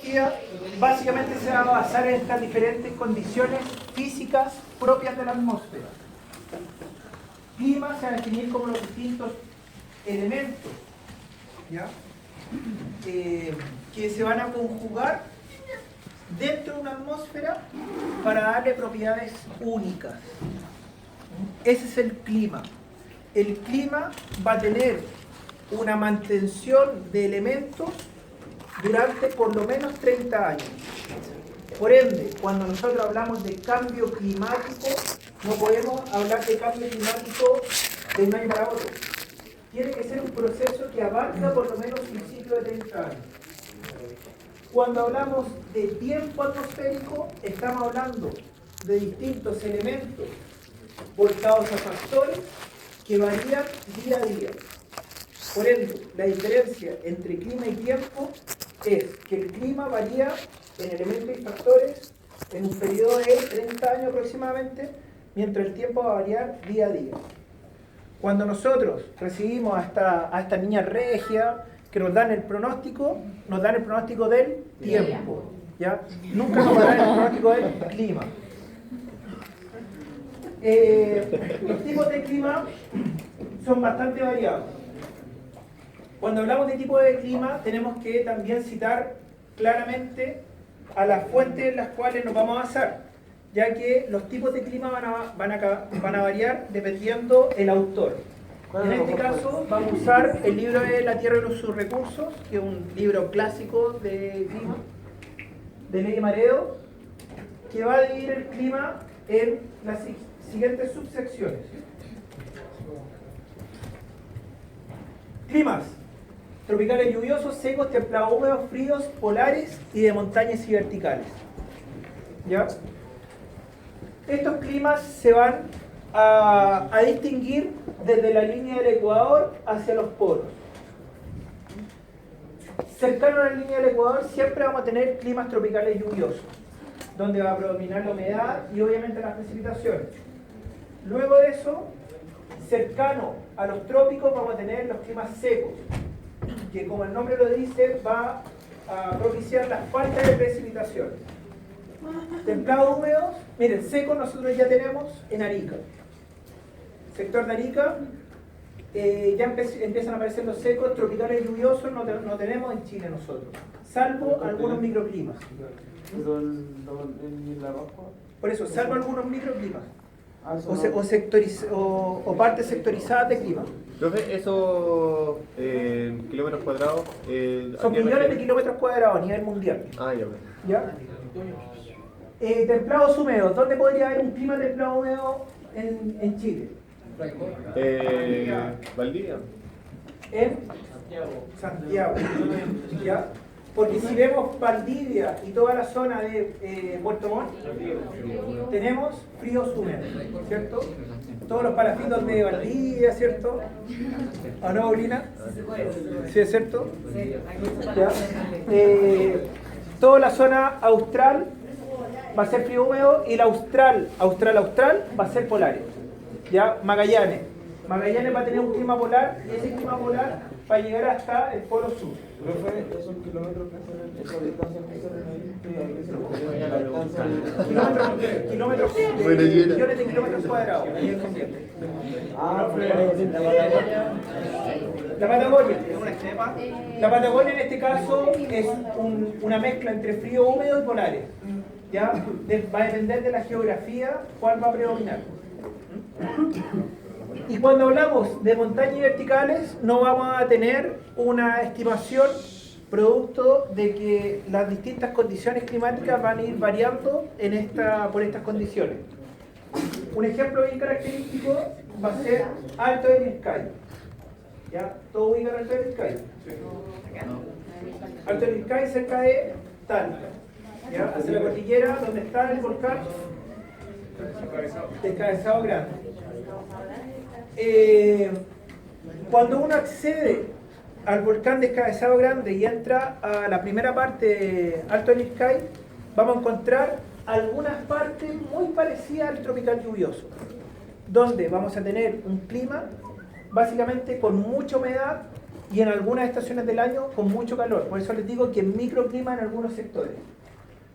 climatología básicamente se va a basar en estas diferentes condiciones físicas propias de la atmósfera. Clima se va a definir como los distintos elementos, ¿ya? Que se van a conjugar dentro de una atmósfera para darle propiedades únicas. Ese es el clima. El clima va a tener una mantención de elementos durante por lo menos 30 años. Por ende, cuando nosotros hablamos de cambio climático, no podemos hablar de cambio climático de un año para otro. Tiene que ser un proceso que abarca por lo menos un ciclo de 30 años. Cuando hablamos de tiempo atmosférico, estamos hablando de distintos elementos volcados a factores que varían día a día. Por ende, la diferencia entre clima y tiempo es que el clima varía en elementos y factores en un periodo de 30 años aproximadamente, mientras el tiempo va a variar día a día. Cuando nosotros recibimos a esta niña regia que nos dan el pronóstico del tiempo, ¿ya? Nunca nos dan el pronóstico del clima. Los tipos de clima son bastante variados. Cuando hablamos de tipo de clima, tenemos que también citar claramente a las fuentes en las cuales nos vamos a basar, ya que los tipos de clima van a variar dependiendo el autor. En este caso vamos a usar el libro de La Tierra y sus recursos, que es un libro clásico de clima, de Ley Maredo, que va a dividir el clima en las siguientes subsecciones. Climas: tropicales lluviosos, secos, templados húmedos, fríos, polares y de montañas y verticales. ¿Ya? Estos climas se van a distinguir desde la línea del Ecuador hacia los polos. Cercano a la línea del Ecuador siempre vamos a tener climas tropicales lluviosos, donde va a predominar la humedad y obviamente las precipitaciones. Luego de eso, cercano a los trópicos vamos a tener los climas secos, que como el nombre lo dice, va a propiciar la falta de precipitaciones. Templados húmedos, miren, secos nosotros ya tenemos en Arica. Sector de Arica, ya empiezan a aparecer los secos. Tropicales lluviosos no tenemos en Chile nosotros, salvo algunos microclimas. Por eso, salvo algunos microclimas. O partes sectorizadas de clima. Entonces, esos kilómetros cuadrados... son millones de kilómetros cuadrados a nivel mundial. Ah, ya. ¿Ya? Templados húmedos. ¿Dónde podría haber un clima templado húmedo en Chile? Valdivia. En Santiago. ¿Ya? Porque si vemos Valdivia y toda la zona de Puerto Montt, tenemos fríos húmedos, ¿cierto? Todos los palafitos de Valdivia, ¿cierto? ¿O no, Paulina? ¿Sí es cierto? ¿Ya? Toda la zona austral va a ser frío húmedo y la austral va a ser polares. ¿Ya? Magallanes va a tener un clima polar y ese clima polar va a llegar hasta el polo sur. Esos kilómetros que hacen, esa distancia que Kilómetros, millones de kilómetros cuadrados. La Patagonia. La Patagonia en este caso es una mezcla entre frío húmedo y polares. ¿Ya? Va a depender de la geografía cuál va a predominar. Y cuando hablamos de montañas y verticales, no vamos a tener una estimación producto de que las distintas condiciones climáticas van a ir variando por estas condiciones. Un ejemplo bien característico va a ser Alto del Sky. ¿Ya? ¿Todo ubica Alto del Sky? Alto del Sky cerca de Talca, ¿ya? Hacia la cordillera donde está el volcán Descabezado Grande. Cuando uno accede al volcán Descabezado Grande y entra a la primera parte de Alto del Sky, vamos a encontrar algunas partes muy parecidas al tropical lluvioso, donde vamos a tener un clima básicamente con mucha humedad y en algunas estaciones del año con mucho calor. Por eso les digo que microclima en algunos sectores.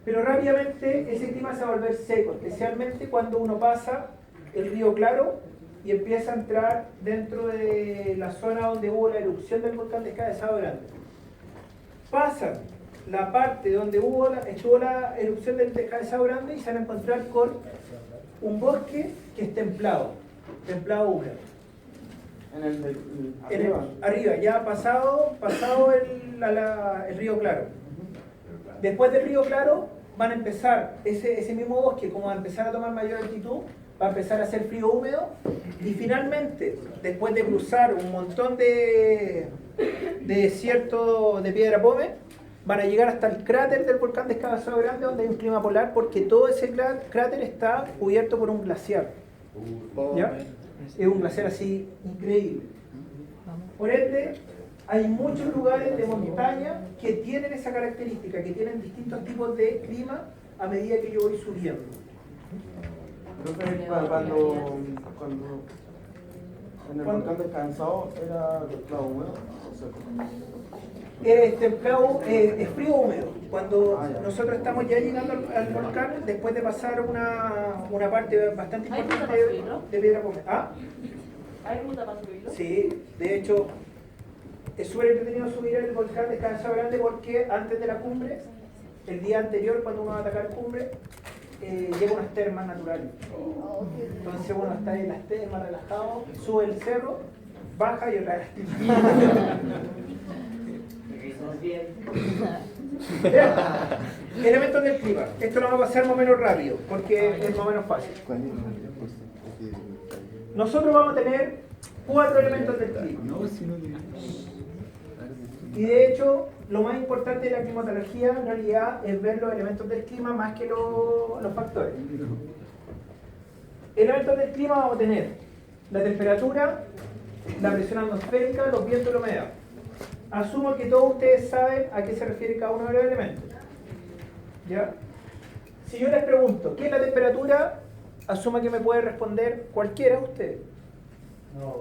Pero rápidamente ese clima se va a volver seco, especialmente cuando uno pasa el río Claro y empieza a entrar dentro de la zona donde hubo la erupción del volcán Descabezado Grande. Pasan la parte donde estuvo la erupción del Descabezado Grande y se van a encontrar con un bosque que es templado húmedo. Arriba, ya pasado el río Claro. Después del río Claro van a empezar ese mismo bosque, como va a empezar a tomar mayor altitud, va a empezar a hacer frío húmedo y finalmente, después de cruzar un montón de desierto de piedra pómez, van a llegar hasta el cráter del volcán Descabezado Grande, donde hay un clima polar, porque todo ese cráter está cubierto por un glaciar. ¿Ya? Es un glaciar así increíble. Por ende, hay muchos lugares de montaña que tienen esa característica, que tienen distintos tipos de clima a medida que yo voy subiendo. Cuando en el volcán Descansado era templado húmedo o seco. Templado, es frío húmedo. Cuando nosotros estamos ya llegando al volcán, después de pasar una parte bastante importante de piedra pómez. ¿Ah? ¿Hay ruta para subirlo? Sí, de hecho, es súper entretenido subir el volcán Descabezado Grande porque antes de la cumbre, el día anterior, cuando uno va a atacar cumbre, llega unas termas naturales. Entonces, bueno, está en las termas relajado, sube el cerro, baja y otra vez. Elementos del clima. Esto lo vamos a pasar más o menos rápido porque es más o menos fácil. Nosotros vamos a tener 4 elementos del clima. Y de hecho, lo más importante de la climatología en realidad es ver los elementos del clima más que los factores. Elementos del clima vamos a tener la temperatura, la presión atmosférica, los vientos y la humedad. Asumo que todos ustedes saben a qué se refiere cada uno de los elementos. ¿Ya? Si yo les pregunto, ¿qué es la temperatura? Asuma que me puede responder cualquiera de ustedes. No.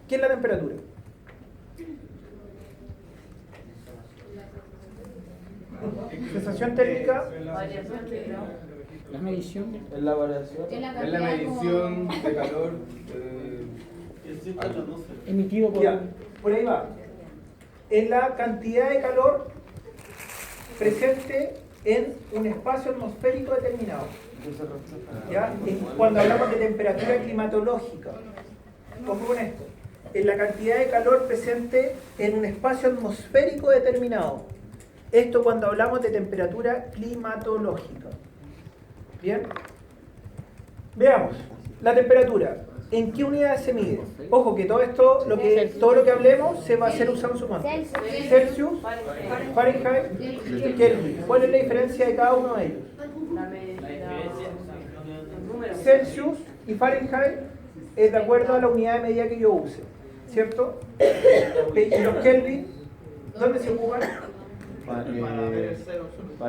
¿Qué es la temperatura? Sensación térmica. La medición. Es la variación. Es la medición de calor Emitido por... Ya, por ahí va. Es la cantidad de calor presente en un espacio atmosférico determinado. ¿Ya? Cuando hablamos de temperatura climatológica, ojo con esto, es la cantidad de calor presente en un espacio atmosférico determinado. Esto cuando hablamos de temperatura climatológica. ¿Bien? Veamos, la temperatura. ¿En qué unidades se mide? Ojo que todo esto, todo lo que hablemos se va a hacer usando su contra. Celsius, Fahrenheit, Kelvin. ¿Cuál es la diferencia de cada uno de ellos? Celsius y Fahrenheit es de acuerdo a la unidad de medida que yo use, ¿cierto? Y los Kelvin, ¿dónde se ocupan? Para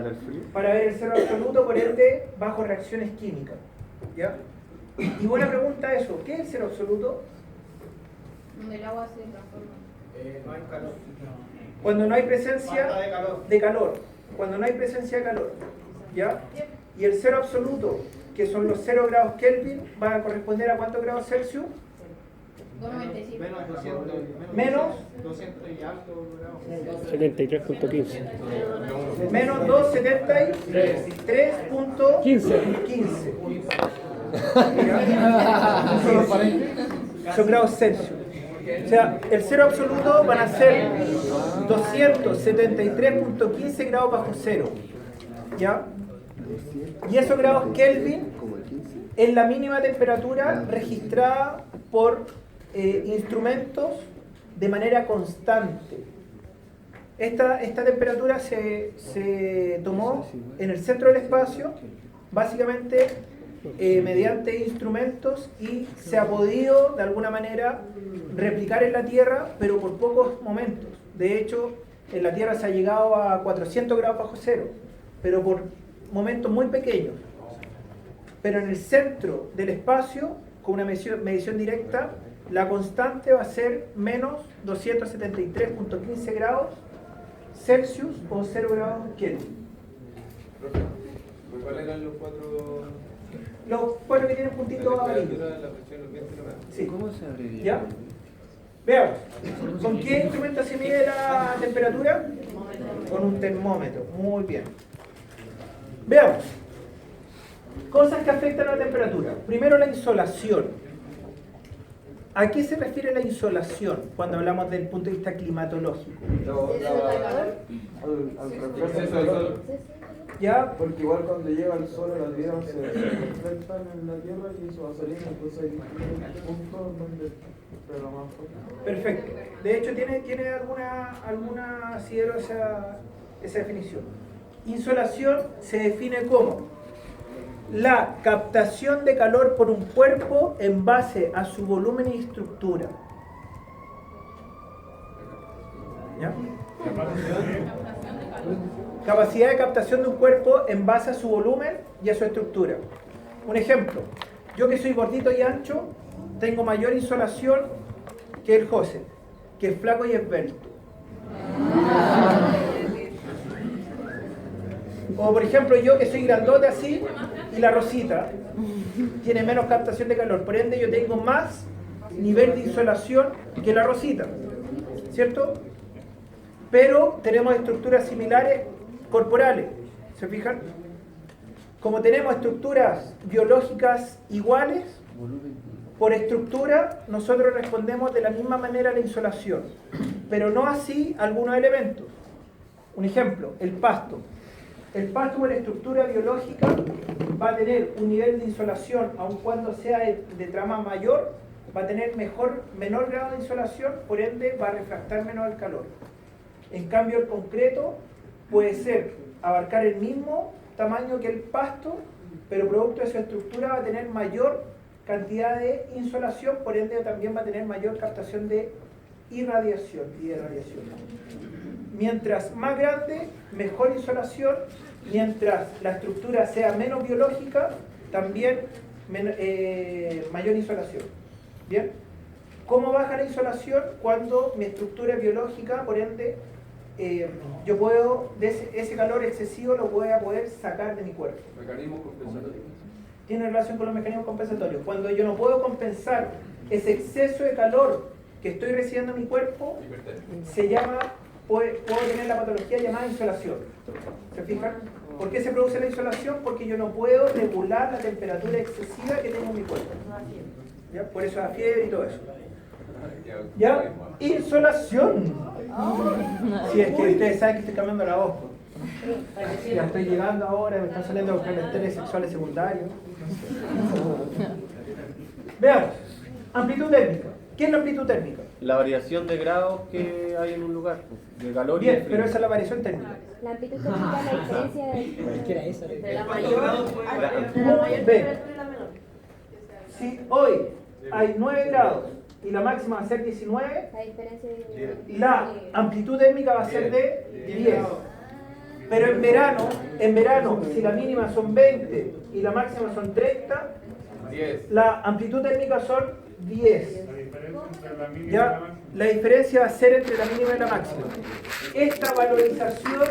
el frío. Para ver el cero absoluto, por ende, bajo reacciones químicas. ¿Ya? Y buena pregunta eso, ¿qué es el cero absoluto? Donde el agua se transforma. No hay calor. Cuando no hay presencia de calor. Cuando no hay presencia de calor. ¿Ya? Y el cero absoluto, que son los 0 grados Kelvin, va a corresponder a ¿cuántos grados Celsius? 295. Menos 200. Menos 200 y algo grados. 73.15. menos 273.15. Son grados Celsius. O sea, el cero absoluto van a ser 273.15 grados bajo cero. ¿Ya? Y esos grados Kelvin es la mínima temperatura registrada por instrumentos de manera constante. Esta temperatura se tomó en el centro del espacio, básicamente mediante instrumentos, y se ha podido de alguna manera replicar en la Tierra, pero por pocos momentos. De hecho, en la Tierra se ha llegado a 400 grados bajo cero, pero por momentos muy pequeños. Pero en el centro del espacio, con una medición directa, la constante va a ser menos 273.15 grados Celsius o 0 grados Kelvin. ¿Cuáles eran los cuatro? Los cuatro que tienen puntitos amarillos. La presión, los vientos y la humedad. Sí. ¿Cómo se abre? ¿Ya? Veamos. ¿Con qué instrumento se mide la temperatura? Con un termómetro. Muy bien. Veamos. Cosas que afectan a la temperatura. Primero, la insolación. ¿A qué se refiere la insolación cuando hablamos del punto de vista climatológico? Al reflejo del Proceso del sol. sol. ¿Ya? Porque igual cuando llega el sol a la Tierra se reflejan en la Tierra y eso va a salir, entonces hay diferentes puntos donde pega más fuerte. Perfecto. De hecho, tiene alguna asidero esa definición. Insolación se define como la captación de calor por un cuerpo en base a su volumen y estructura. ¿Ya? Capacidad de captación de un cuerpo en base a su volumen y a su estructura. Un ejemplo, yo que soy gordito y ancho, tengo mayor insolación que el José, que es flaco y esbelto. O por ejemplo, yo que soy grandote así, y la Rosita tiene menos captación de calor, por ende yo tengo más nivel de insolación que la Rosita, ¿cierto? Pero tenemos estructuras similares corporales, ¿se fijan? Como tenemos estructuras biológicas iguales, por estructura nosotros respondemos de la misma manera a la insolación, pero no así algunos elementos. Un ejemplo, el pasto. El pasto por estructura biológica va a tener un nivel de insolación, aun cuando sea de trama mayor, va a tener menor grado de insolación, por ende va a refractar menos el calor. En cambio el concreto puede abarcar el mismo tamaño que el pasto, pero producto de su estructura va a tener mayor cantidad de insolación, por ende también va a tener mayor captación de irradiación y de radiación. Mientras más grande, mejor insolación. Mientras la estructura sea menos biológica, también mayor insolación. ¿Bien? ¿Cómo baja la insolación? Cuando mi estructura es biológica, por ende, yo puedo, ese calor excesivo lo voy a poder sacar de mi cuerpo. Mecanismos compensatorios. Tiene relación con los mecanismos compensatorios. Cuando yo no puedo compensar ese exceso de calor que estoy recibiendo en mi cuerpo, se llama, puedo tener la patología llamada insolación. ¿Se fijan? ¿Por qué se produce la insolación? Porque yo no puedo regular la temperatura excesiva que tengo en mi cuerpo. ¿Ya? Por eso la fiebre y todo eso. ¿Ya? Insolación. Si es que ustedes saben que estoy cambiando la voz. Ya estoy llegando ahora, me están saliendo los caracteres sexuales secundarios. Veamos. Amplitud térmica. ¿Qué es la amplitud térmica? La variación de grados que hay en un lugar, de calor y Bien, de frío. pero esa es la variación térmica. La amplitud térmica es la diferencia de... Cualquiera esa. De la mayor Muy bien. temperatura y la menor. Si hoy hay 9 grados y la máxima va a ser 19, La diferencia de... la amplitud térmica va a ser de 10. Pero en verano, si la mínima son 20 y la máxima son 30, 10. la amplitud térmica son 10. ¿Ya? La diferencia va a ser entre la mínima y la máxima. Esta valorización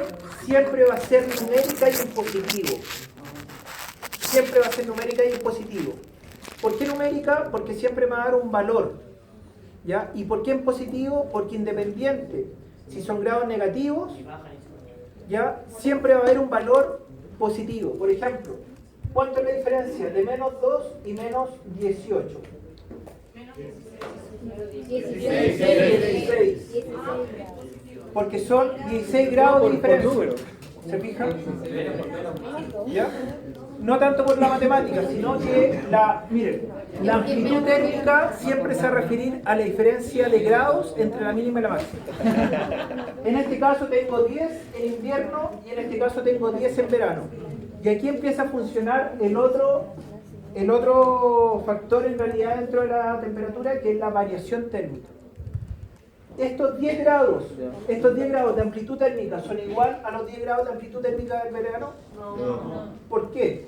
siempre va a ser numérica y en positivo. Siempre va a ser numérica y en positivo. ¿Por qué numérica? Porque siempre me va a dar un valor. ¿Ya? ¿Y por qué en positivo? Porque independiente, si son grados negativos, ¿ya? Siempre va a haber un valor positivo. Por ejemplo, ¿cuánto es la diferencia de menos 2 y menos 18? 16. Porque son 16 grados de diferencia. ¿Se fijan? ¿Ya? No tanto por la matemática, sino que miren, la amplitud térmica siempre se va a referir a la diferencia de grados entre la mínima y la máxima. En este caso tengo 10 en invierno y en este caso tengo 10 en verano. Y aquí empieza a funcionar el otro factor en realidad dentro de la temperatura, que es la variación térmica. Estos 10 grados de amplitud térmica son igual a los 10 grados de amplitud térmica del verano. No. ¿Por qué?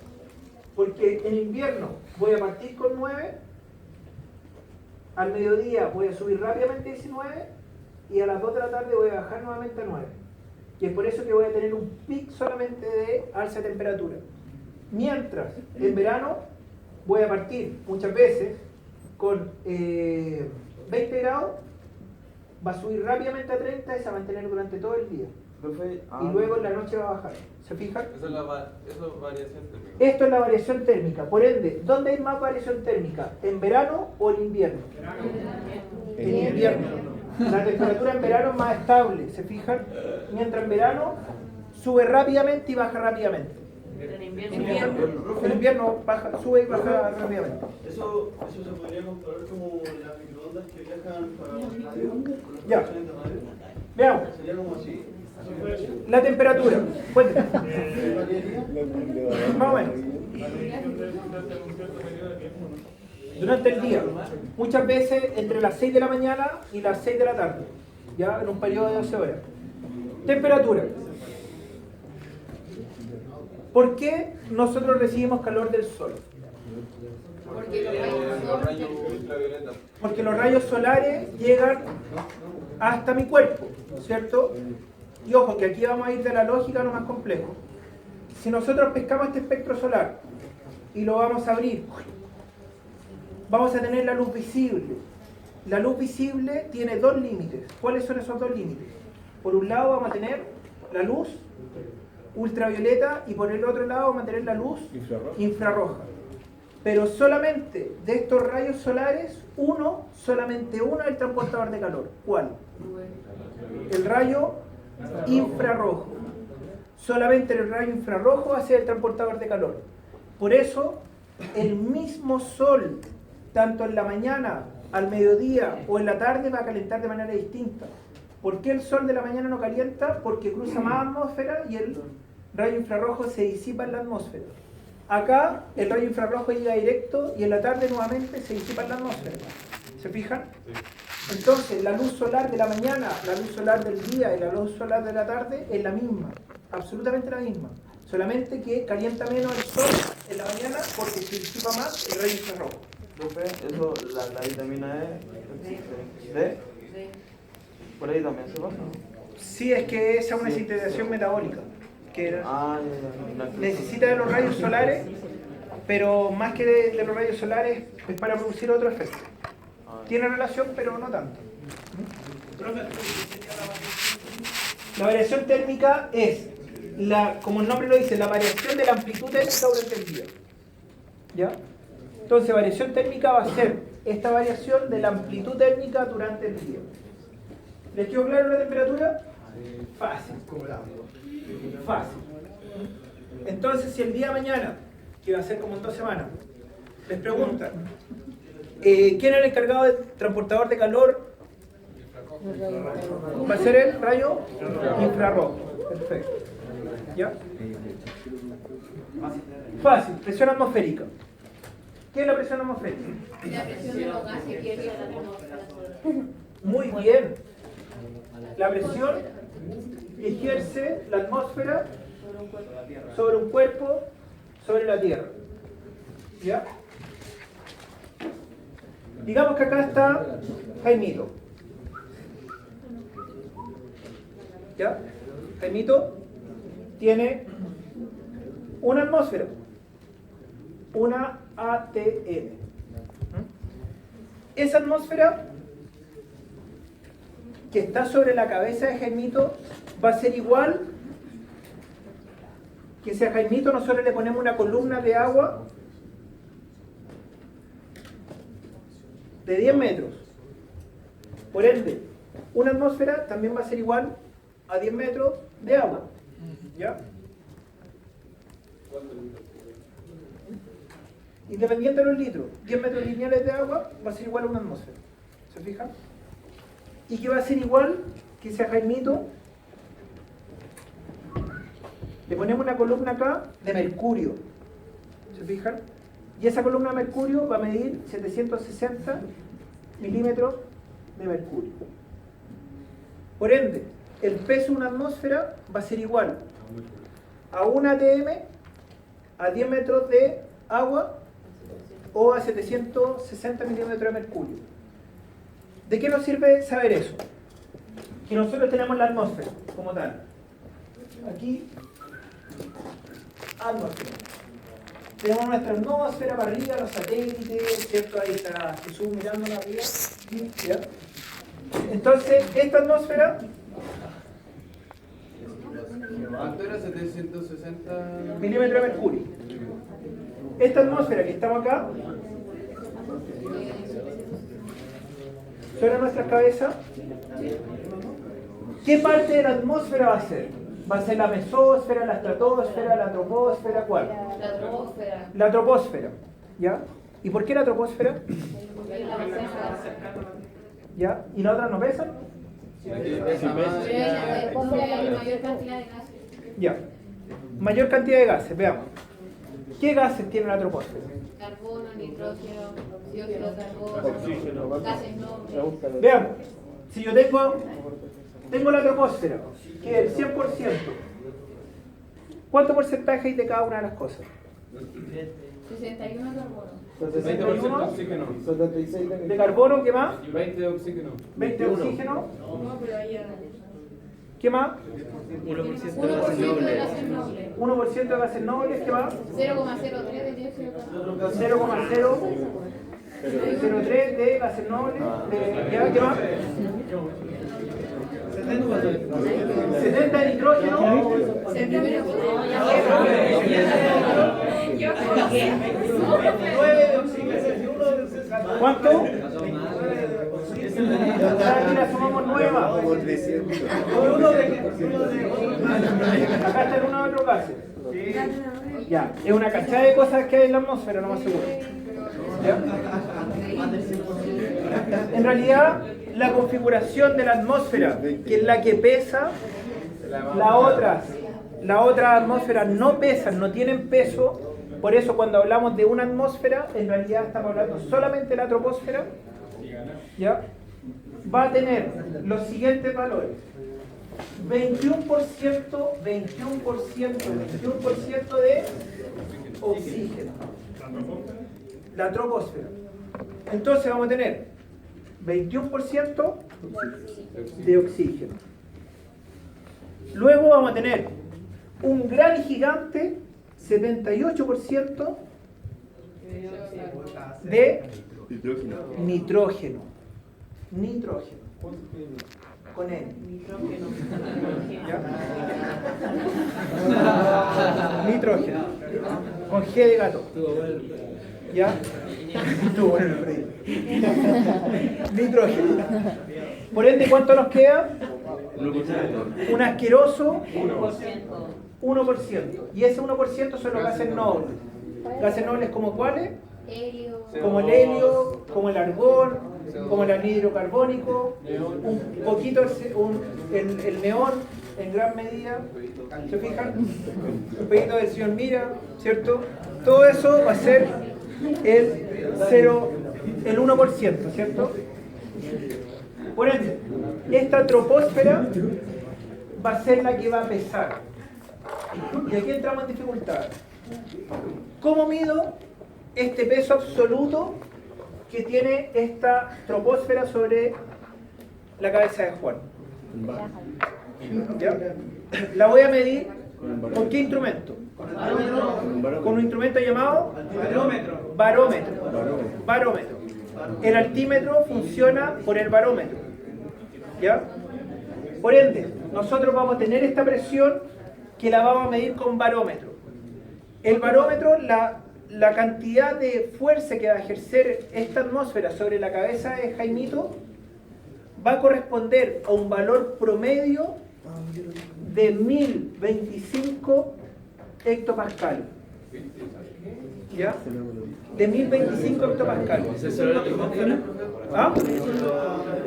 Porque en invierno voy a partir con 9, al mediodía voy a subir rápidamente a 19 y a las 2 de la tarde voy a bajar nuevamente a 9. Y es por eso que voy a tener un pic solamente de alza de temperatura. Mientras en verano voy a partir muchas veces con 20 grados, va a subir rápidamente a 30 y se va a mantener durante todo el día. Profe, Y luego en la noche va a bajar. ¿Se fijan? Eso es variación térmica. Esto es la variación térmica. Por ende, ¿dónde hay más variación térmica? ¿En verano o en invierno? En invierno. La temperatura en verano es más estable, ¿se fijan? Mientras en verano sube rápidamente y baja rápidamente. En En invierno sube y baja rápidamente. Eso se podría comparar como las microondas que viajan para Ya. de radio. Veamos. Sería como así. La temperatura. Cuéntame. Más o menos. Durante el día. Muchas veces entre las 6 de la mañana y las 6 de la tarde. Ya en un periodo de 12 horas. Temperatura. ¿Por qué nosotros recibimos calor del sol? Porque Los rayos ultravioletas. Porque los rayos solares llegan hasta mi cuerpo, ¿cierto? Y ojo, que aquí vamos a ir de la lógica a lo más complejo. Si nosotros pescamos este espectro solar y lo vamos a abrir, vamos a tener la luz visible. La luz visible tiene dos límites. ¿Cuáles son esos dos límites? Por un lado vamos a tener la luz ultravioleta y por el otro lado vamos a tener la luz infrarroja. Pero solamente de estos rayos solares, solamente uno es el transportador de calor. ¿Cuál? El rayo infrarrojo. Solamente el rayo infrarrojo va a ser el transportador de calor. Por eso, el mismo sol, tanto en la mañana, al mediodía o en la tarde, va a calentar de manera distinta. ¿Por qué el sol de la mañana no calienta? Porque cruza más atmósfera y el rayo infrarrojo se disipa en la atmósfera. Acá el rayo infrarrojo llega directo y en la tarde nuevamente se disipa en la atmósfera. ¿Se fijan? Entonces la luz solar de la mañana, la luz solar del día y la luz solar de la tarde es la misma, absolutamente la misma. Solamente que calienta menos el sol en la mañana porque se disipa más el rayo infrarrojo. profe, eso, la vitamina D, por ahí también se pasa. Sí, es que esa es una sintetización metabólica que Ah, necesita de los rayos solares, pero más que de los rayos solares es para producir otro efecto. Tiene relación, pero no tanto. La variación térmica es, como el nombre lo dice, la variación de la amplitud térmica durante el día. ¿Ya? Entonces, variación térmica va a ser esta variación de la amplitud térmica durante el día. ¿Les quedó claro la temperatura? Fácil. Fácil. Entonces, si el día de mañana, que va a ser como en 2 semanas, les preguntan, ¿quién es el encargado del transportador de calor? Va a ser el rayo infrarrojo. Perfecto. ¿Ya? Fácil. Presión atmosférica. ¿Qué es la presión atmosférica? La presión de los gases que hay en la atmósfera. Muy bien. La presión ejerce la atmósfera sobre un cuerpo, sobre la Tierra. ¿Ya? Digamos que acá está Jaimito. ¿Ya? Jaimito tiene una atmósfera, una ATM. Esa atmósfera que está sobre la cabeza de Jaimito va a ser igual que si a Jaimito nosotros le ponemos una columna de agua de 10 metros. Por ende, una atmósfera también va a ser igual a 10 metros de agua. ¿Ya? Independiente de los litros, 10 metros lineales de agua va a ser igual a una atmósfera. ¿Se fijan? Y que va a ser igual que si a Jaimito le ponemos una columna acá de mercurio. ¿Se fijan? Y esa columna de mercurio va a medir 760 milímetros de mercurio. Por ende, el peso de una atmósfera va a ser igual a una ATM a 10 metros de agua o a 760 milímetros de mercurio. ¿De qué nos sirve saber eso? Que nosotros tenemos la atmósfera como tal. Aquí, atmósfera. Tenemos nuestra atmósfera para arriba, los satélites, ¿cierto? Ahí está Jesús mirándola arriba. ¿Ya? Entonces, esta atmósfera, ¿Cuánto era? 760 milímetros de mercurio. Esta atmósfera que estamos acá, sobre nuestra cabeza, ¿qué parte de la atmósfera va a ser? ¿Va a ser la mesósfera, la estratosfera, la troposfera? ¿Cuál? La troposfera. La troposfera. ¿Ya? ¿Y por qué la troposfera? Porque la basura. ¿Ya? ¿Y las otras no pesan? Porque hay mayor cantidad de gases. Ya. Mayor cantidad de gases, veamos. ¿Qué gases tiene la troposfera? Carbono, nitrógeno, dióxido de carbono, gases nobles. Veamos. Si yo tengo la troposfera, que es el 100%, ¿cuánto porcentaje hay de cada una de las cosas? 61 carbono. 20% oxígeno. 76 De carbono, ¿qué más? 20 de oxígeno. 20 de oxígeno, No, pero ahí ¿qué más? 1% de gases nobles. 1% de gases nobles, ¿qué más? 0,03 de dióxido de carbono. 0,003 de gases nobles, ¿ya? ¿Qué más? 70 de nitrógeno. ¿Cuánto? Aquí la sumamos nueva. Acá está el uno de otros gases. Ya, es una cachada de cosas que hay en la atmósfera, no más seguro. ¿Ya? En realidad, la configuración de la atmósfera, que es la que pesa, la otra atmósfera no pesan, no tienen peso. Por eso cuando hablamos de una atmósfera, en realidad estamos hablando solamente de la troposfera. ¿Ya? Va a tener los siguientes valores. 21% de oxígeno. La troposfera. Entonces vamos a tener 21% de oxígeno. Luego vamos a tener un gran y gigante 78% de nitrógeno. Nitrógeno. Con N. ¿Ya? Nitrógeno. Con G de gato. ¿Ya? Estuvo bueno el Freddy. Nitrógeno. Por ende, ¿cuánto nos queda? Un asqueroso 1%. Y ese 1% son los gases nobles. ¿Gases nobles como cuáles? Helio. Como el helio, como el argón, como el anhídrido carbónico, un poquito el neón en gran medida, ¿se fijan? Un poquito del señor Mira, ¿cierto? Todo eso va a ser el 1%, ¿cierto? Por ende, esta troposfera va a ser la que va a pesar. Y aquí entramos en dificultad. ¿Cómo mido este peso absoluto que tiene esta troposfera sobre la cabeza de Juan? ¿Ya? La voy a medir ¿con qué instrumento? Con un instrumento llamado barómetro. El altímetro funciona por el barómetro. ¿Ya? Por ende, nosotros vamos a tener esta presión que la vamos a medir con barómetro. El barómetro, la cantidad de fuerza que va a ejercer esta atmósfera sobre la cabeza de Jaimito va a corresponder a un valor promedio de 1025 hectopascales. ¿Ya? De 1025 hectopascales. ¿Ah?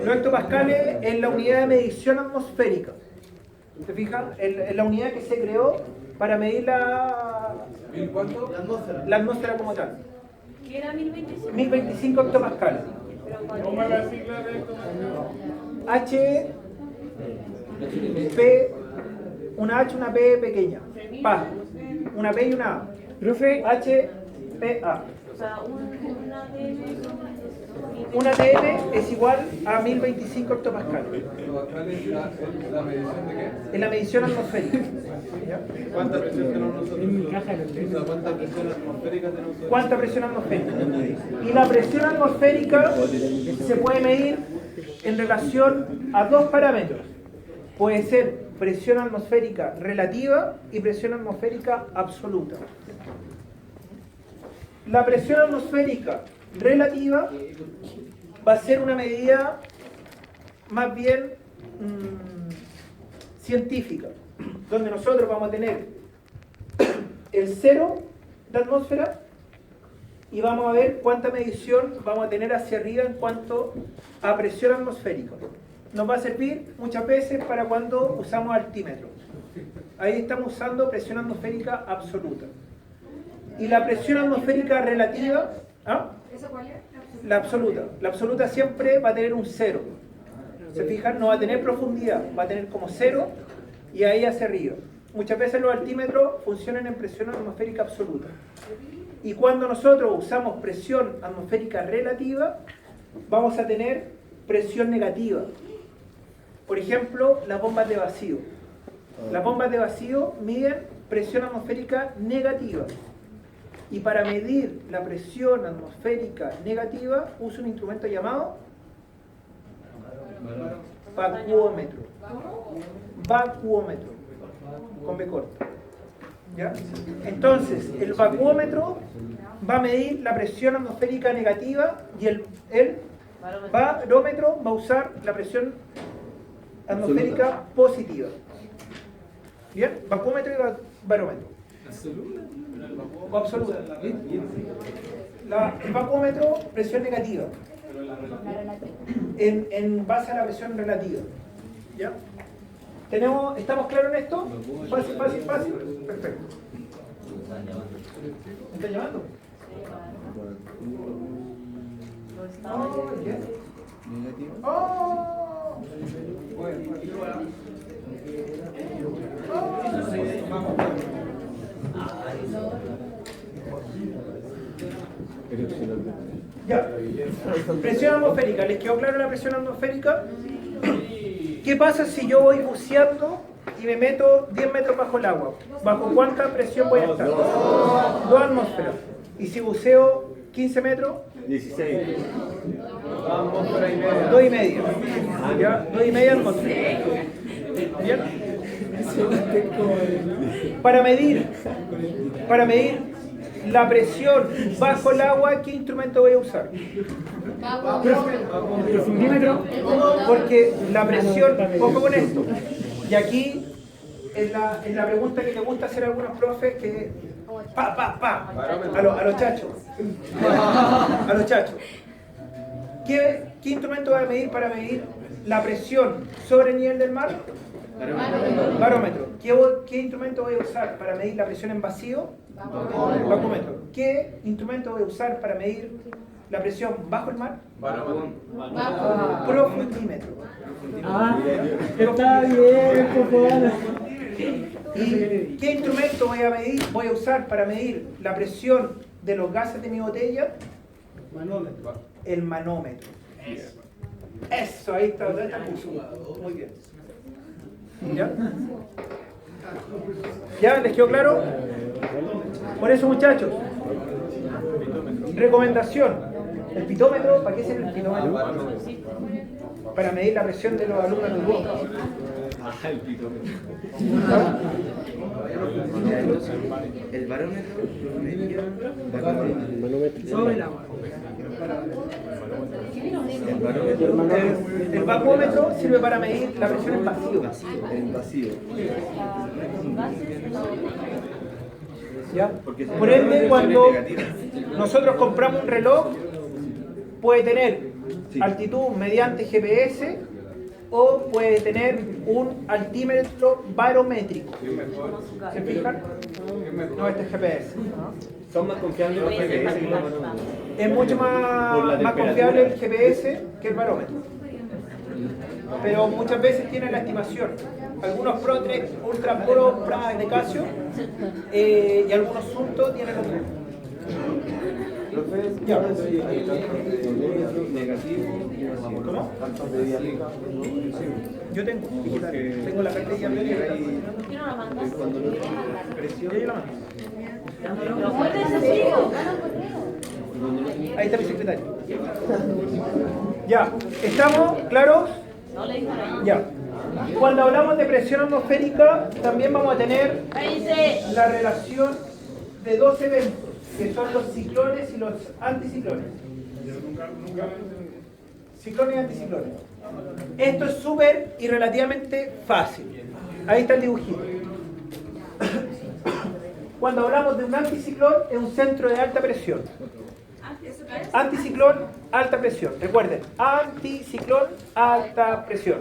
Los hectopascales es la unidad de medición atmosférica. ¿Se fijan? Es la unidad que se creó para medir la atmósfera como tal. ¿Qué era 1025? 1025 hectopascales. ¿Cómo es la sigla de esto? H, P, una H, una P pequeña. Pa. Una P y una A. Profe, H, P, A. O sea, una de Un ATM es igual a 1025 hectopascales. ¿La medición de qué? En la medición atmosférica. ¿Ya? ¿Cuánta presión tenemos nosotros? En mi caja de O sea, ¿cuánta presión atmosférica tenemos nosotros? ¿Cuánta presión atmosférica? Y la presión atmosférica se puede medir en relación a dos parámetros. Puede ser presión atmosférica relativa y presión atmosférica absoluta. La presión atmosférica relativa va a ser una medida más bien científica, donde nosotros vamos a tener el cero de atmósfera y vamos a ver cuánta medición vamos a tener hacia arriba en cuanto a presión atmosférica. Nos va a servir muchas veces para cuando usamos altímetro. Ahí estamos usando presión atmosférica absoluta. Y la presión atmosférica relativa, ¿ah? ¿Eso cuál es? La absoluta. La absoluta siempre va a tener un cero. ¿Se fijan? No va a tener profundidad, va a tener como cero y ahí hacia arriba. Muchas veces los altímetros funcionan en presión atmosférica absoluta. Y cuando nosotros usamos presión atmosférica relativa, vamos a tener presión negativa. Por ejemplo, las bombas de vacío. Las bombas de vacío miden presión atmosférica negativa. Y para medir la presión atmosférica negativa, uso un instrumento llamado vacuómetro. Vacuómetro. Con B corta. ¿Ya? Entonces, el vacuómetro va a medir la presión atmosférica negativa y el barómetro va a usar la presión atmosférica positiva. ¿Bien? Vacuómetro y barómetro. O absoluta. El vacuómetro, presión negativa. En base a la presión relativa. ¿Ya? ¿Estamos claros en esto? Fácil, fácil, fácil. Perfecto. ¿Me están llamando? Oh, yes. Oh. Ya. Presión atmosférica. ¿Les quedó claro la presión atmosférica? ¿Qué pasa si yo voy buceando y me meto 10 metros bajo el agua? ¿Bajo cuánta presión voy a estar? 2 atmósferas. ¿Y si buceo 15 metros? 16. 2 y media. ¿Ya? 2 y media atmósferas. ¿Bien? Para medir la presión bajo el agua, ¿qué instrumento voy a usar? Profundímetro. Porque la presión, ojo con esto, y aquí es la pregunta que le gusta hacer a algunos profes que a los chachos. A los chachos. ¿Qué instrumento voy a medir para medir la presión sobre el nivel del mar? Barómetro. ¿Qué instrumento voy a usar para medir la presión en vacío? Vacuómetro. ¿Qué instrumento voy a usar para medir la presión bajo el mar? Profundímetro. Ah, está bien, Popona. ¿Y qué instrumento voy a usar para medir la presión de los gases de mi botella? Manómetro. El manómetro. Eso, ahí está. Muy bien. ¿Ya? ¿Ya? ¿Les quedó claro? Por eso, muchachos, recomendación. El pitómetro, ¿para qué sirve el pitómetro? Para medir la presión de los alumnos en el boca. El pitómetro. El barómetro Sobre el agua. El vacuómetro sirve para medir la presión en vacío. en vacío. ¿Ya? Por ende, cuando nosotros compramos un reloj, puede tener altitud mediante GPS o puede tener un altímetro barométrico. ¿Se fijan? No, este es GPS. Son más confiables los GPS que los manómetros. Es mucho más confiable el GPS que el barómetro. Pero muchas veces tienen la estimación. Algunos Protrek, Ultra Pro, de Casio y algunos Sunto tienen los Profe, Ya. Hay campos de negativo y vacío. ¿Cómo? campos de diálica. Yo tengo digital. Tengo la carta de diabetes. ¿Por qué no la mandas? Cuando no tiene Yo presión, ya la mando. ¿Lo puedes hacer? Ahí está mi secretario. Ya, ¿estamos claros? No le dijo nada. Ya. Cuando hablamos de presión atmosférica, también vamos a tener ¡Cállese! la relación de dos eventos, que son los ciclones y los anticiclones. Ciclones y anticiclones. Esto es súper y relativamente fácil. Ahí está el dibujito. Cuando hablamos de un anticiclón, es un centro de alta presión. Anticiclón, alta presión. Recuerden, anticiclón, alta presión.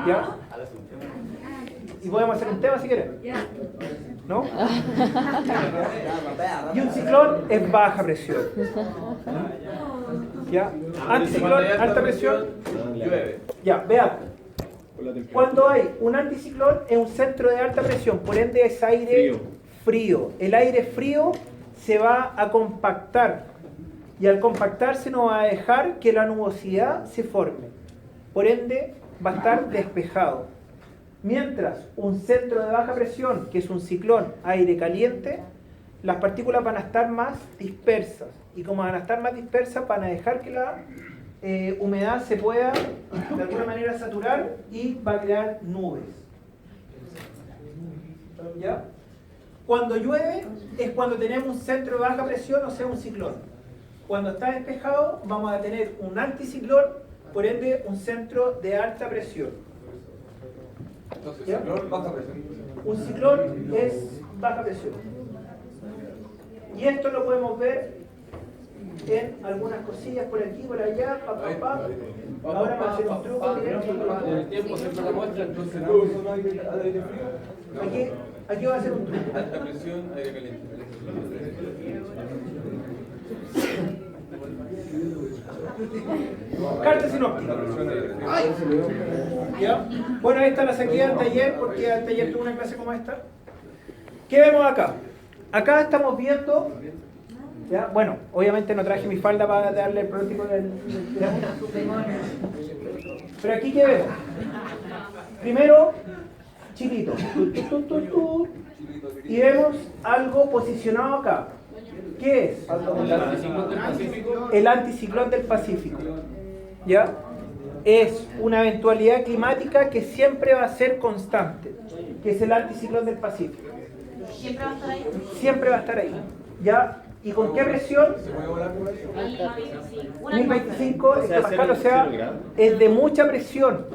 ¿Ya? Y podemos hacer un tema si quieren. ¿No? Y un ciclón es baja presión. ¿Ya? Anticiclón, alta presión. Llueve. Ya, veamos. Cuando hay un anticiclón es un centro de alta presión, por ende es aire frío. El aire frío se va a compactar y al compactarse no va a dejar que la nubosidad se forme. Por ende va a estar despejado. Mientras un centro de baja presión, que es un ciclón, aire caliente, las partículas van a estar más dispersas. Y como van a estar más dispersas, van a dejar que la humedad se pueda de alguna manera saturar y va a crear nubes. ¿Ya? Cuando llueve es cuando tenemos un centro de baja presión, o sea, un ciclón. Cuando está despejado vamos a tener un anticiclón, por ende un centro de alta presión. Entonces, ¿Ya? ciclón, baja presión. Un ciclón es baja presión. Y esto lo podemos ver en algunas cosillas por aquí, por allá, pa, pa, pa. Ahora vamos a hacer un truco. El tiempo siempre lo muestra, entonces no. Aquí va a hacer un truco. Alta presión, aire caliente. Carta sinóptica. ¿Ya? Bueno, esta la saqué al taller porque al taller tuve una clase como esta. ¿Qué vemos acá? Acá estamos viendo, ¿ya? Bueno, obviamente no traje mi falda para darle el pronóstico del pero aquí ¿qué vemos? Primero, chilito. Y vemos algo posicionado acá. ¿Qué es? El anticiclón del Pacífico. ¿Ya? Es una eventualidad climática que siempre va a ser constante, que es el anticiclón del Pacífico. ¿Siempre va a estar ahí? Siempre va a estar ahí. ¿Ya? ¿Y con qué presión? 1025 hectopascal, o sea, es de mucha presión.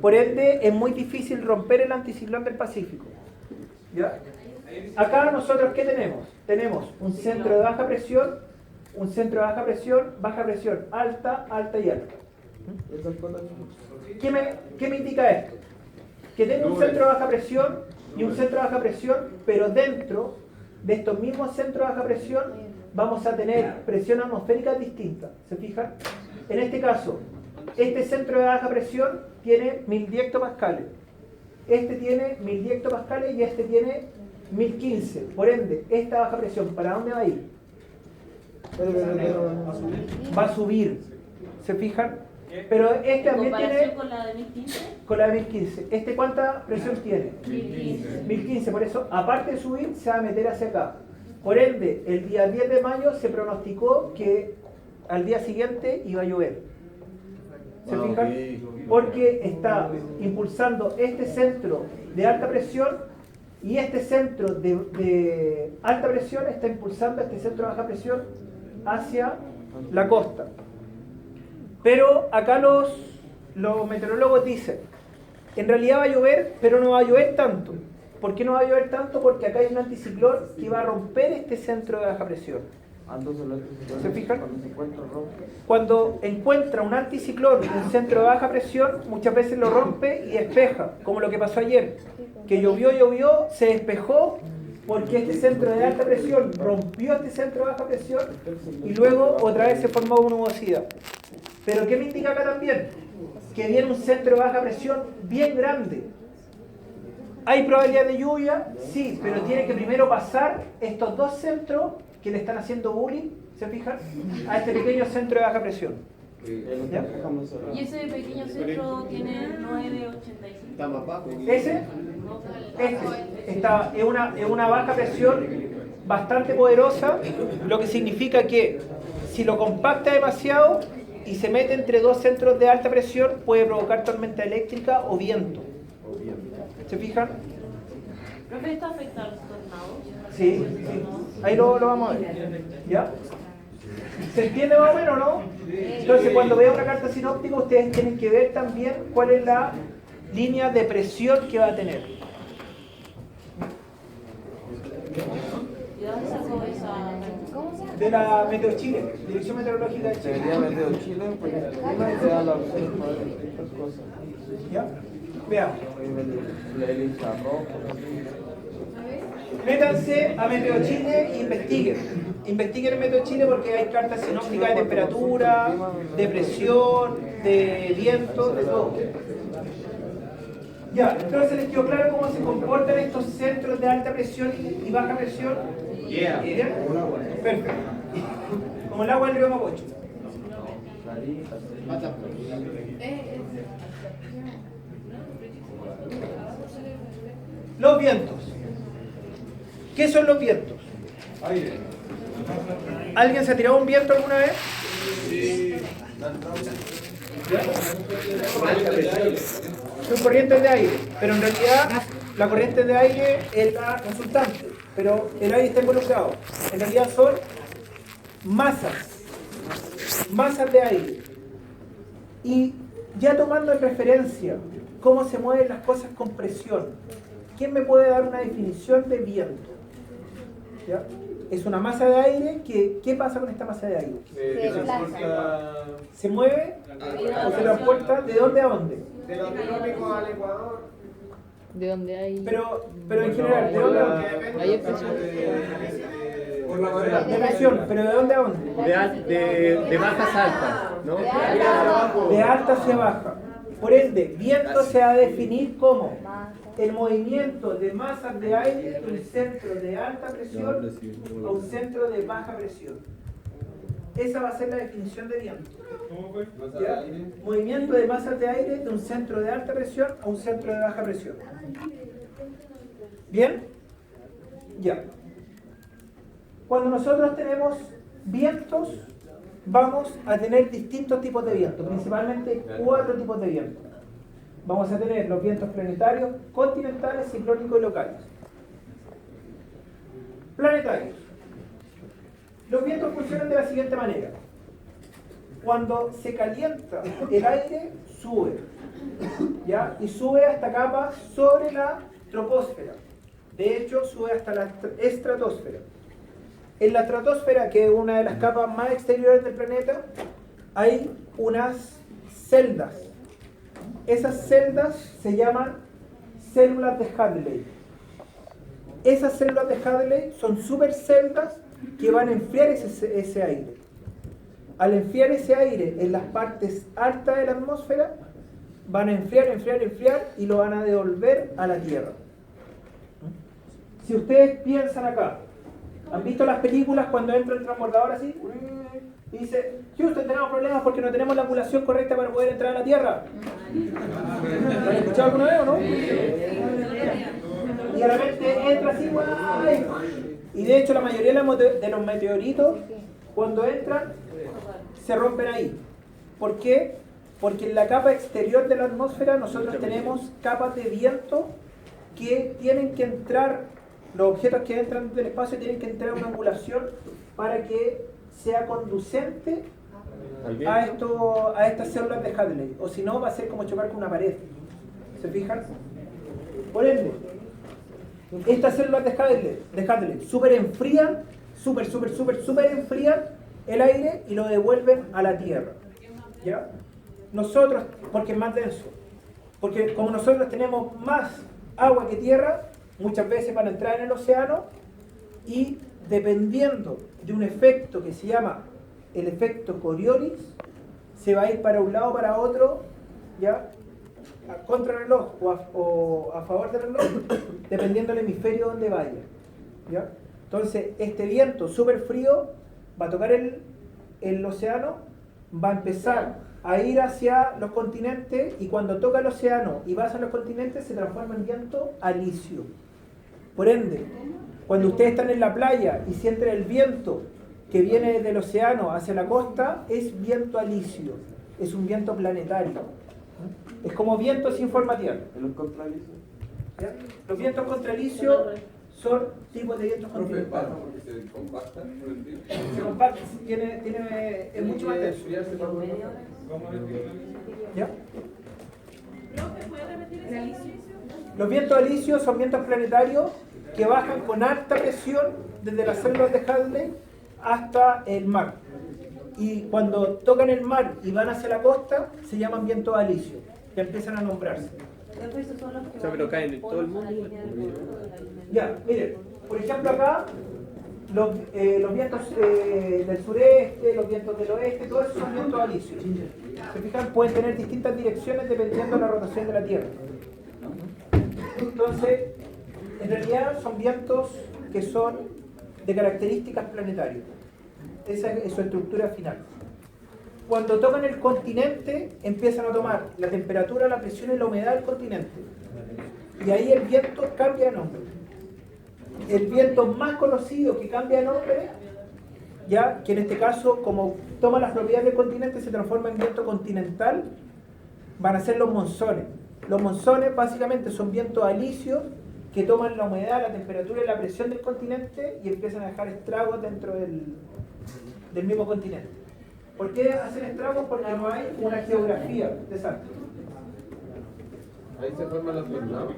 Por ende, es muy difícil romper el anticiclón del Pacífico. ¿Ya? Acá nosotros, ¿qué tenemos? Tenemos un centro de baja presión, un centro de baja presión alta, alta y alta. ¿Qué me indica esto? Que tengo un centro de baja presión y un centro de baja presión, pero dentro de estos mismos centros de baja presión vamos a tener presión atmosférica distinta. ¿Se fijan? En este caso, este centro de baja presión tiene 1010 hectopascales. Este tiene 1010 hectopascales y este tiene 1015. Por ende, esta baja presión, ¿para dónde va a ir? Va a subir. ¿Se fijan? Pero este también tiene... ¿Con la de 1015? Con la de 1015. ¿Este cuánta presión tiene? 1015. 1015. Por eso, aparte de subir, se va a meter hacia acá. Por ende, el día 10 de mayo se pronosticó que al día siguiente iba a llover. ¿Se fijan? Porque está impulsando este centro de alta presión y este centro de alta presión está impulsando este centro de baja presión hacia la costa. Pero acá los meteorólogos dicen, en realidad va a llover, pero no va a llover tanto. ¿Por qué no va a llover tanto? Porque acá hay un anticiclón que va a romper este centro de baja presión. ¿Se fijan? Cuando encuentra un anticiclón en un centro de baja presión, muchas veces lo rompe y despeja, como lo que pasó ayer, que llovió, se despejó porque este centro de alta presión rompió este centro de baja presión y luego otra vez se formó una nubosidad. Pero ¿qué me indica acá también? Que viene un centro de baja presión bien grande. ¿Hay probabilidad de lluvia? Sí, pero tiene que primero pasar estos dos centros que le están haciendo bullying, ¿se fijan? A este pequeño centro de baja presión. ¿Ya? Y ese pequeño centro tiene 9,85. Está más bajo. Ese es una baja presión bastante poderosa, lo que significa que si lo compacta demasiado y se mete entre dos centros de alta presión, puede provocar tormenta eléctrica o viento. ¿Se fijan? ¿Profe, esto afecta a los tornados? Sí, sí. Ahí lo vamos a ver. ¿Ya? ¿Se entiende más o menos, no? Entonces, cuando vean una carta sinóptica, ustedes tienen que ver también cuál es la línea de presión que va a tener. ¿Y de dónde sacó esa? De la Meteo Chile, Dirección Meteorológica de Chile. Sería Meteo Chile, porque el clima te da la opción para ver distintas cosas. ¿Ya? Veamos. El infrarrojo. Métanse a Meteo Chile e investiguen. Investiguen en Meteo Chile porque hay cartas sinópticas de temperatura, de presión, de viento, de todo. Ya, entonces les quedó claro cómo se comportan estos centros de alta presión y baja presión. Yeah. ¿Bien? Perfecto. Como el agua del río Mapocho. Los vientos. ¿Qué son los vientos? Aire. ¿Alguien se ha tirado un viento alguna vez? Son corrientes de aire, pero en realidad la corriente de aire es la resultante, pero el aire está involucrado. En realidad son masas de aire. Y ya tomando en referencia cómo se mueven las cosas con presión, ¿quién me puede dar una definición de viento? ¿Ya? Es una masa de aire que, ¿qué pasa con esta masa de aire? Se transporta ¿Se mueve o se transporta de dónde a dónde? De los trópicos al Ecuador. De donde hay. Pero en general, ¿de dónde a dónde? Hay expresión. por la madera. De presión, pero ¿de dónde a dónde? De bajas a altas, ¿no? De alta hacia baja. Por ende, viento se va a definir como el movimiento de masas de aire de un centro de alta presión a un centro de baja presión. Esa va a ser la definición de viento. ¿Ya? Movimiento de masas de aire de un centro de alta presión a un centro de baja presión. ¿Bien? Ya. Cuando nosotros tenemos vientos, vamos a tener distintos tipos de viento, principalmente 4 tipos de viento. Vamos a tener los vientos planetarios, continentales, ciclónicos y locales. Planetarios. Los vientos funcionan de la siguiente manera. Cuando se calienta el aire, sube, ¿ya? Y sube hasta capas sobre la troposfera. De hecho, sube hasta la estratosfera. En la estratosfera, que es una de las capas más exteriores del planeta, hay unas celdas. Esas celdas se llaman células de Hadley. Esas células de Hadley son superceldas que van a enfriar ese aire. Al enfriar ese aire en las partes altas de la atmósfera, van a enfriar y lo van a devolver a la Tierra. Si ustedes piensan acá, ¿han visto las películas cuando entra el transbordador así? Y dice, Houston, tenemos problemas porque no tenemos la angulación correcta para poder entrar a la Tierra. ¿Lo han escuchado alguna vez o no? Y de repente entra así, ¡guay! Y de hecho la mayoría de los meteoritos, cuando entran, se rompen ahí. ¿Por qué? Porque en la capa exterior de la atmósfera nosotros tenemos capas de viento que tienen que entrar, los objetos que entran del espacio tienen que entrar a una angulación para que sea conducente a estas células de Hadley. O si no, va a ser como chocar con una pared. ¿Se fijan? Por ende, estas células de Hadley super enfrían el aire y lo devuelven a la Tierra. ¿Ya? Nosotros, porque es más denso, porque como nosotros tenemos más agua que tierra, muchas veces van a entrar en el océano y dependiendo de un efecto que se llama el efecto Coriolis, se va a ir para un lado o para otro, ¿ya? Contra el reloj o a favor del reloj, dependiendo del hemisferio donde vaya. ¿Ya? Entonces, este viento súper frío va a tocar el océano, va a empezar a ir hacia los continentes y cuando toca el océano y va hacia los continentes se transforma en viento alisio. Por ende, cuando ustedes están en la playa y sienten el viento que viene del océano hacia la costa, es viento alisio, es un viento planetario. Es como viento sin forma tierra. ¿Y los contralicios? ¿Ya? Los vientos contralicios son tipos de vientos Profe, continentales. pasa porque se compacta con el tiempo. Se compacta, es mucho más denso. ¿Ya? Los vientos alisios son vientos planetarios que bajan con alta presión desde las células de Hadley hasta el mar. Y cuando tocan el mar y van hacia la costa, se llaman vientos alisios, que empiezan a nombrarse. O sea, pero caen en todo el mundo. Ya, miren, por ejemplo acá, los vientos del sureste, los vientos del oeste, todos esos son vientos alisios. Se fijan, pueden tener distintas direcciones dependiendo de la rotación de la Tierra. Entonces, en realidad son vientos que son de características planetarias. Esa es su estructura final. Cuando tocan el continente, empiezan a tomar la temperatura, la presión y la humedad del continente. Y ahí el viento cambia de nombre. El viento más conocido que cambia de nombre, ya que en este caso, como toma las propiedades del continente, se transforma en viento continental, van a ser los monzones. Los monzones básicamente son vientos alisios que toman la humedad, la temperatura y la presión del continente y empiezan a dejar estragos dentro del mismo continente. ¿Por qué hacen estragos? Porque no hay una geografía de salto. Ahí se forman los tornados.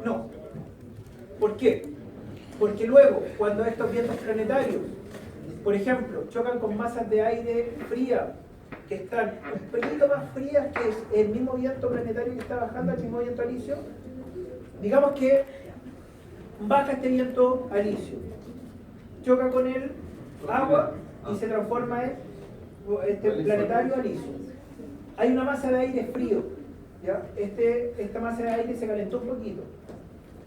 No. ¿Por qué? Porque luego, cuando estos vientos planetarios, por ejemplo, chocan con masas de aire fría, que están un poquito más frías que es el mismo viento planetario que está bajando, el mismo viento alisio, digamos que baja este viento alisio, choca con el agua y se transforma en este planetario alisio. Hay una masa de aire frío, ¿ya? Esta masa de aire se calentó un poquito,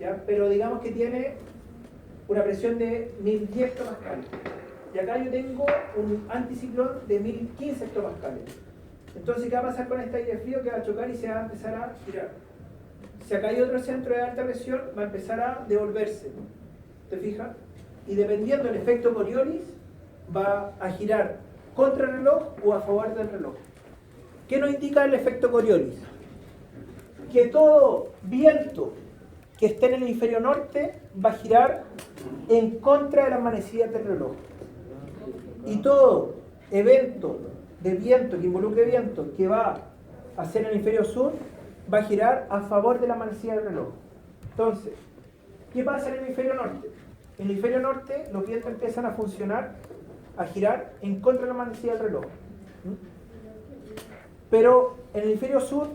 ¿ya? Pero digamos que tiene una presión de 1010 hectopascales. Y acá yo tengo un anticiclón de 1015 hectopascales. Entonces, ¿qué va a pasar con este aire frío? Que va a chocar y se va a empezar a girar. Si acá hay otro centro de alta presión, va a empezar a devolverse. ¿Te fijas? Y dependiendo del efecto Coriolis, va a girar contra el reloj o a favor del reloj. ¿Qué nos indica el efecto Coriolis? Que todo viento que esté en el hemisferio norte va a girar en contra de las manecillas del reloj. Y todo evento de viento que involucre viento que va hacia el hemisferio sur va a girar a favor de la manecilla del reloj. Entonces, ¿qué pasa en el hemisferio norte? En el hemisferio norte los vientos empiezan a funcionar, a girar en contra de la manecilla del reloj. Pero en el hemisferio sur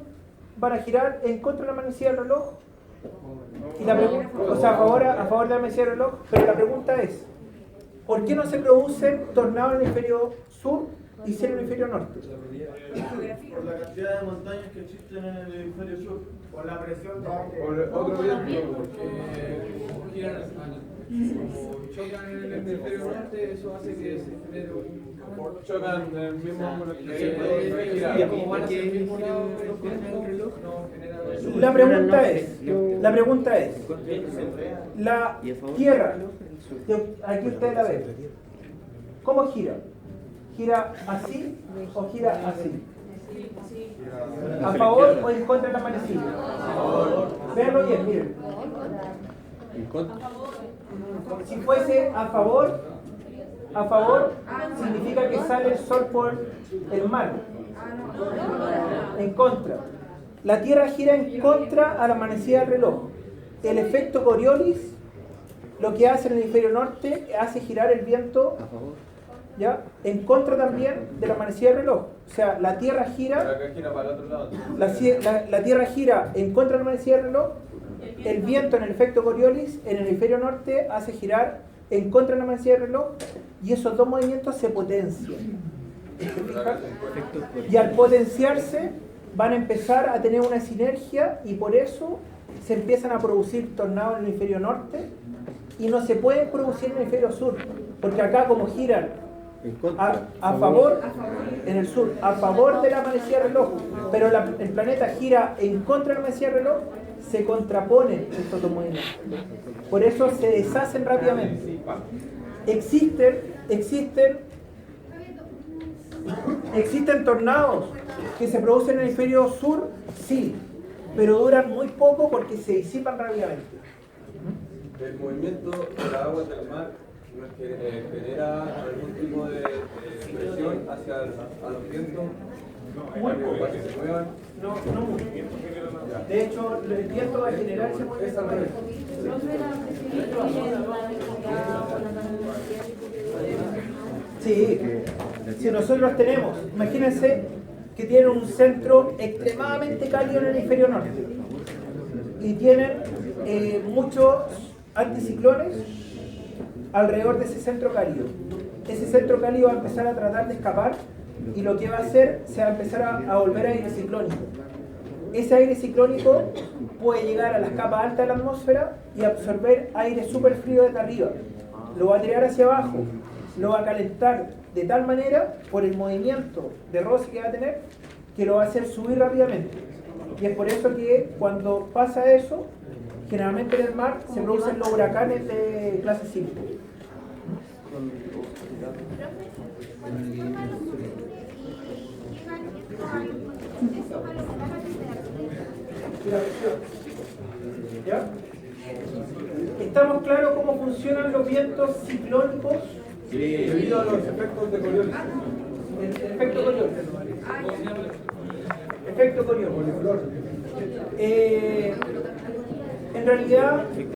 van a girar en contra de la manecilla del reloj. Y o sea, a favor de la manecilla del reloj. Pero la pregunta es, ¿por qué no se producen tornados en el hemisferio sur y sí en el hemisferio norte? Por la cantidad de montañas que existen en el hemisferio sur. Por la presión de Por otro viento, porque giran como chocan en el hemisferio norte, eso hace que se genere un chocan en el mismo ángulo que gira. Como van hacia el mismo lado de los del reloj, no genera. La pregunta es, la Tierra, aquí ustedes la ven, ¿cómo gira? ¿Gira así o gira así? ¿A favor o en contra de la manecilla? Veanlo bien, miren. Si fuese a favor significa que sale el sol por el mar. En contra. La Tierra gira en contra a la manecilla del reloj. El efecto Coriolis, lo que hace en el hemisferio norte, hace girar el viento, ¿ya?, en contra también de la manecilla del reloj. O sea, la Tierra gira, Para el otro lado. la Tierra gira en contra de la manecilla del reloj. El viento en el efecto Coriolis en el hemisferio norte hace girar en contra de la manecilla del reloj y esos dos movimientos se potencian. ¿Se fijan? Y al potenciarse van a empezar a tener una sinergia y por eso se empiezan a producir tornados en el hemisferio norte y no se pueden producir en el hemisferio sur, porque acá como giran En contra. a favor, en el sur, a favor de la manecilla de reloj, pero el planeta gira en contra de la manecilla de reloj, se contraponen estos dos movimientos. Por eso se deshacen rápidamente. ¿Existen tornados que se producen en el hemisferio sur? Sí, pero duran muy poco porque se disipan rápidamente. El movimiento de las aguas del mar genera algún tipo de presión hacia a los vientos para que se muevan. No mucho. De hecho, el viento va a generar ese movimiento. Sí, si nosotros tenemos, imagínense que tienen un centro extremadamente cálido en el hemisferio norte y tienen muchos anticiclones alrededor de ese centro cálido. Ese centro cálido va a empezar a tratar de escapar y lo que va a hacer se va a empezar a volver aire ciclónico. Ese aire ciclónico puede llegar a las capas altas de la atmósfera y absorber aire súper frío desde arriba. Lo va a tirar hacia abajo, lo va a calentar de tal manera por el movimiento de roce que va a tener que lo va a hacer subir rápidamente. Y es por eso que cuando pasa eso, generalmente en el mar se producen los huracanes de clase 5. ¿Ya? ¿Estamos claros cómo funcionan los vientos ciclónicos? Sí, debido a los efectos de Coriolis. El efecto Coriolis. Efecto Coriolis. En realidad